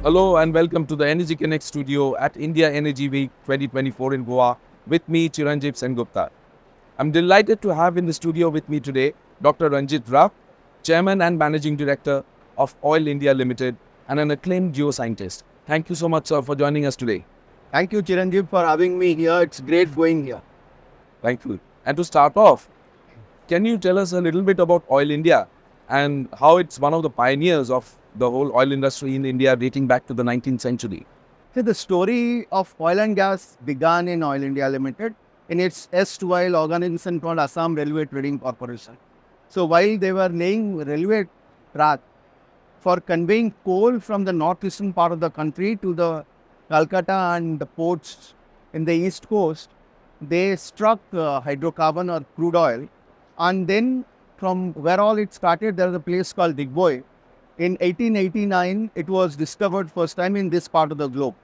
Hello and welcome to the Energy Connect studio at India Energy Week 2024 in Goa with me, Chiranjib Sengupta. I'm delighted to have in the studio with me today Dr. Ranjit Rath, Chairman and Managing Director of Oil India Limited and an acclaimed geoscientist. Thank you so much, sir, for joining us today. Thank you, Chiranjib, for having me here. It's great going here. Thank you. And to start off, can you tell us a little bit about Oil India and how it's one of the pioneers of the whole oil industry in India dating back to the 19th century? See, the story of oil and gas began in Oil India Limited in its erstwhile organization called Assam Railway Trading Corporation. So while they were laying railway track for conveying coal from the northeastern part of the country to the Calcutta and the ports in the east coast, they struck hydrocarbon or crude oil, and then from where all it started, there was a place called Digboy. In 1889, it was discovered first time in this part of the globe.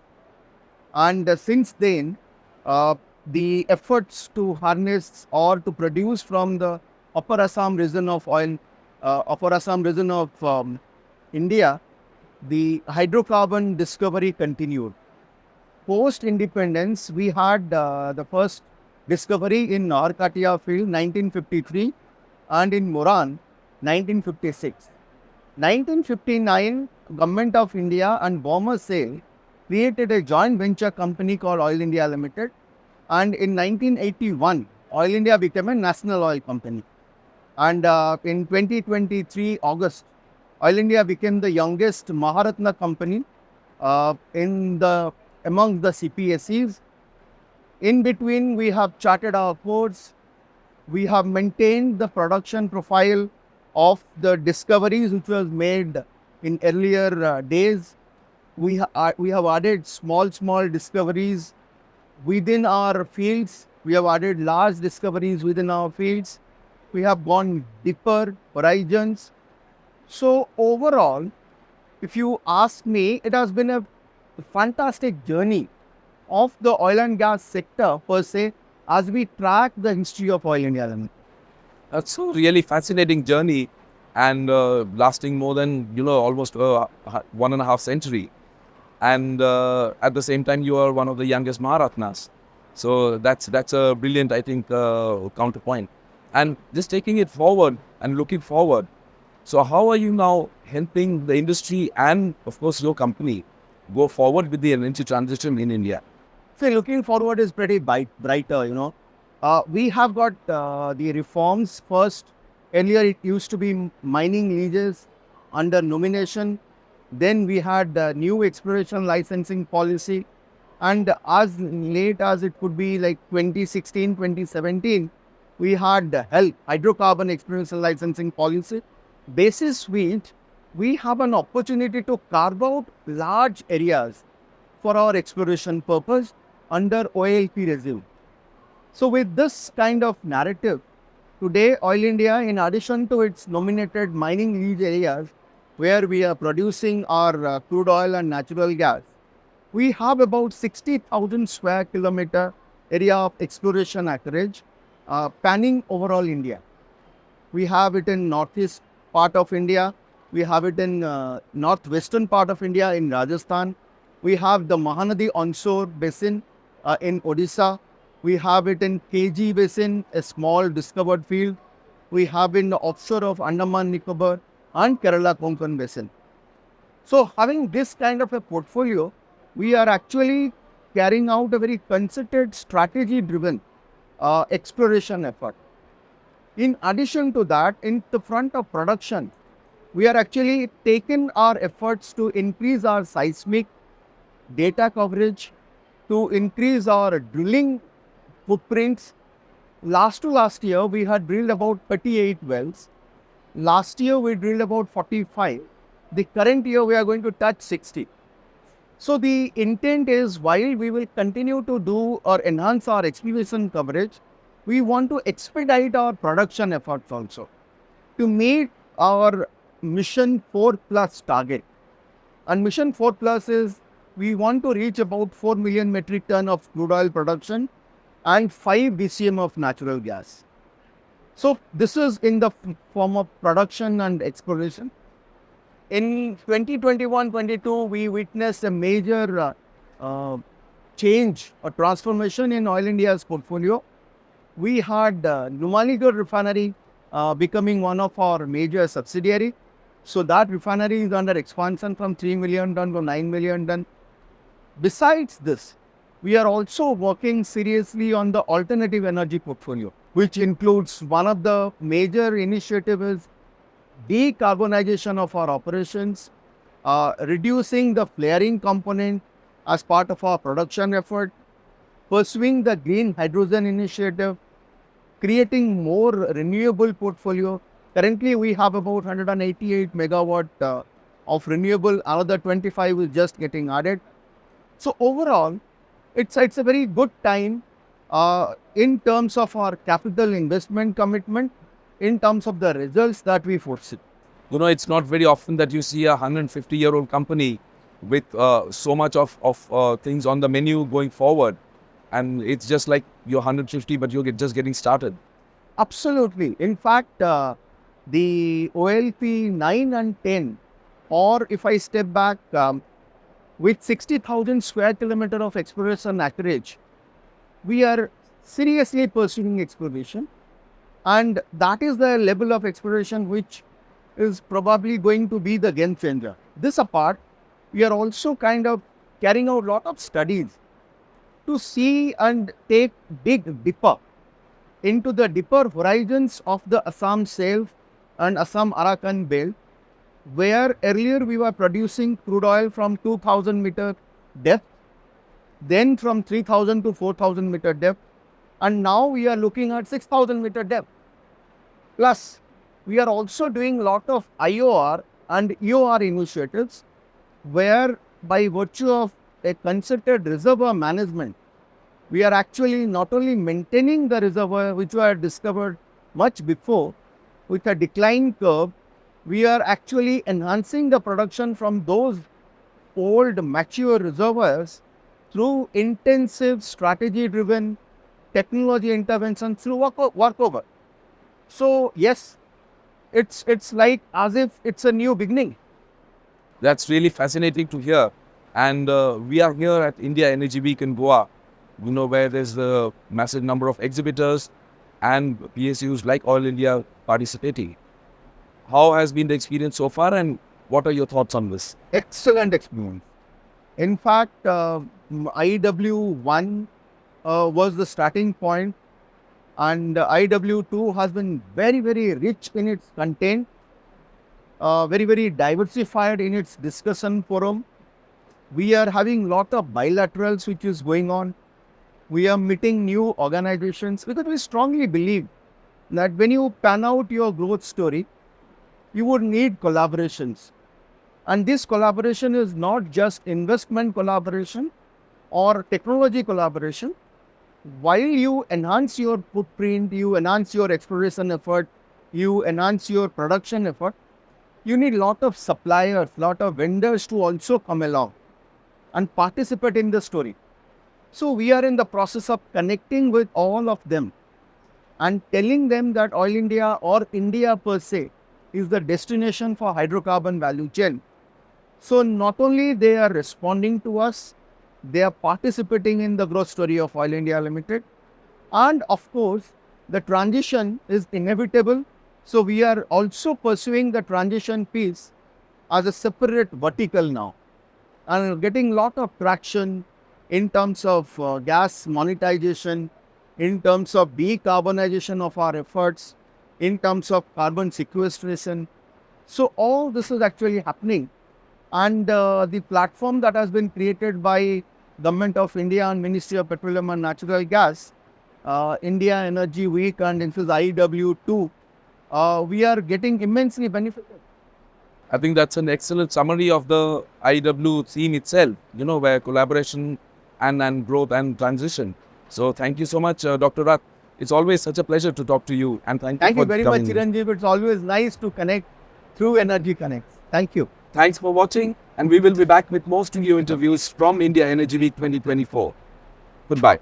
And since then, the efforts to harness or to produce from the Upper Assam region of oil, Upper Assam region of India, the hydrocarbon discovery continued. Post-independence, we had the first discovery in Narkatia field 1953 and in Moran 1956. 1959, Government of India and Bomber Sale created a joint venture company called Oil India Limited, and in 1981, Oil India became a national oil company. And in 2023 August, Oil India became the youngest Maharatna company among the CPSEs. In between, we have charted our course. We have maintained the production profile of the discoveries which was made in earlier days. We have added small discoveries within our fields. We have added large discoveries within our fields. We have gone deeper horizons. So overall, if you ask me, it has been a fantastic journey of the oil and gas sector per se as we track the history of Oil India Limited. That's a really fascinating journey and lasting more than, almost 1.5 century. And at the same time, you are one of the youngest Maharatnas. So that's a brilliant, I think, counterpoint. And just taking it forward and looking forward. So how are you now helping the industry and, of course, your company go forward with the energy transition in India? So looking forward is pretty brighter, We have got the reforms first. Earlier, it used to be mining leases under nomination. Then we had the new exploration licensing policy. And as late as it could be like 2016, 2017, we had the hydrocarbon exploration licensing policy, basis which we have an opportunity to carve out large areas for our exploration purpose under OALP regime. So with this kind of narrative, today Oil India, in addition to its nominated mining lease areas where we are producing our crude oil and natural gas, we have about 60,000 square kilometer area of exploration acreage panning overall India. We have it in northeast part of India. We have it in northwestern part of India in Rajasthan. We have the Mahanadi onshore basin in Odisha. We have it in KG basin, a small discovered field. We have in the offshore of Andaman Nicobar and Kerala Konkan basin. So having this kind of a portfolio, we are actually carrying out a very concerted, strategy-driven exploration effort. In addition to that, in the front of production, we are actually taking our efforts to increase our seismic data coverage, to increase our drilling footprints. Last year, we had drilled about 38 wells. Last year, we drilled about 45. The current year, we are going to touch 60. So the intent is, while we will continue to do or enhance our exploration coverage, we want to expedite our production efforts also to meet our Mission 4 Plus target. And Mission 4 Plus is, we want to reach about 4 million metric ton of crude oil production and 5 BCM of natural gas. So this is in the form of production and exploration. In 2021-22, we witnessed a major change or transformation in Oil India's portfolio. We had Numaligarh refinery becoming one of our major subsidiary. So that refinery is under expansion from 3 million ton to 9 million ton. Besides this, we are also working seriously on the alternative energy portfolio, which includes one of the major initiatives is decarbonization of our operations, reducing the flaring component as part of our production effort, pursuing the green hydrogen initiative, creating more renewable portfolio. Currently, we have about 188 megawatt of renewable. Another 25 is just getting added. So overall, it's a very good time in terms of our capital investment commitment, in terms of the results that we foresee. You know, it's not very often that you see a 150-year-old company with so much of things on the menu going forward. And it's just like you're 150, but you're just getting started. Absolutely. In fact, the OLP 9 and 10, or if I step back, with 60,000 square kilometer of exploration acreage, we are seriously pursuing exploration. And that is the level of exploration which is probably going to be the game changer. This apart, we are also kind of carrying out a lot of studies to see and dig deeper into the deeper horizons of the Assam Shelf and Assam Arakan Belt, where earlier we were producing crude oil from 2000 meter depth, then from 3000 to 4000 meter depth, and now we are looking at 6000 meter depth. Plus, we are also doing a lot of IOR and EOR initiatives, where by virtue of a concerted reservoir management, we are actually not only maintaining the reservoir which were discovered much before with a decline curve, we are actually enhancing the production from those old mature reservoirs through intensive strategy driven technology intervention through workover. So yes, it's like as if it's a new beginning. That's really fascinating to hear. And we are here at India Energy Week in Goa, you know, where there's a massive number of exhibitors and PSUs like Oil India participating. How has been the experience so far, and what are your thoughts on this? Excellent experience. In fact, IW1 was the starting point, and IW2 has been very, very rich in its content, very, very diversified in its discussion forum. We are having lot of bilaterals which is going on. We are meeting new organizations because we strongly believe that when you pan out your growth story, you would need collaborations. And this collaboration is not just investment collaboration or technology collaboration. While you enhance your footprint, you enhance your exploration effort, you enhance your production effort, you need lot of suppliers, lot of vendors to also come along and participate in the story. So we are in the process of connecting with all of them and telling them that Oil India or India per se is the destination for hydrocarbon value chain. So not only they are responding to us, they are participating in the growth story of Oil India Limited. And of course, the transition is inevitable. So we are also pursuing the transition piece as a separate vertical now and getting lot of traction in terms of gas monetization, in terms of decarbonization of our efforts, in terms of carbon sequestration. So all this is actually happening. And the platform that has been created by Government of India and Ministry of Petroleum and Natural Gas, India Energy Week, and this is IW2, we are getting immensely benefited. I think that's an excellent summary of the IW theme itself, you know, where collaboration and growth and transition. So thank you so much, Dr. Rath. It's always such a pleasure to talk to you, and thank you for very much, coming. Chiranjib. It's always nice to connect through Energy Connects. Thank you. Thanks for watching, and we will be back with more studio interviews from India Energy Week 2024. Goodbye.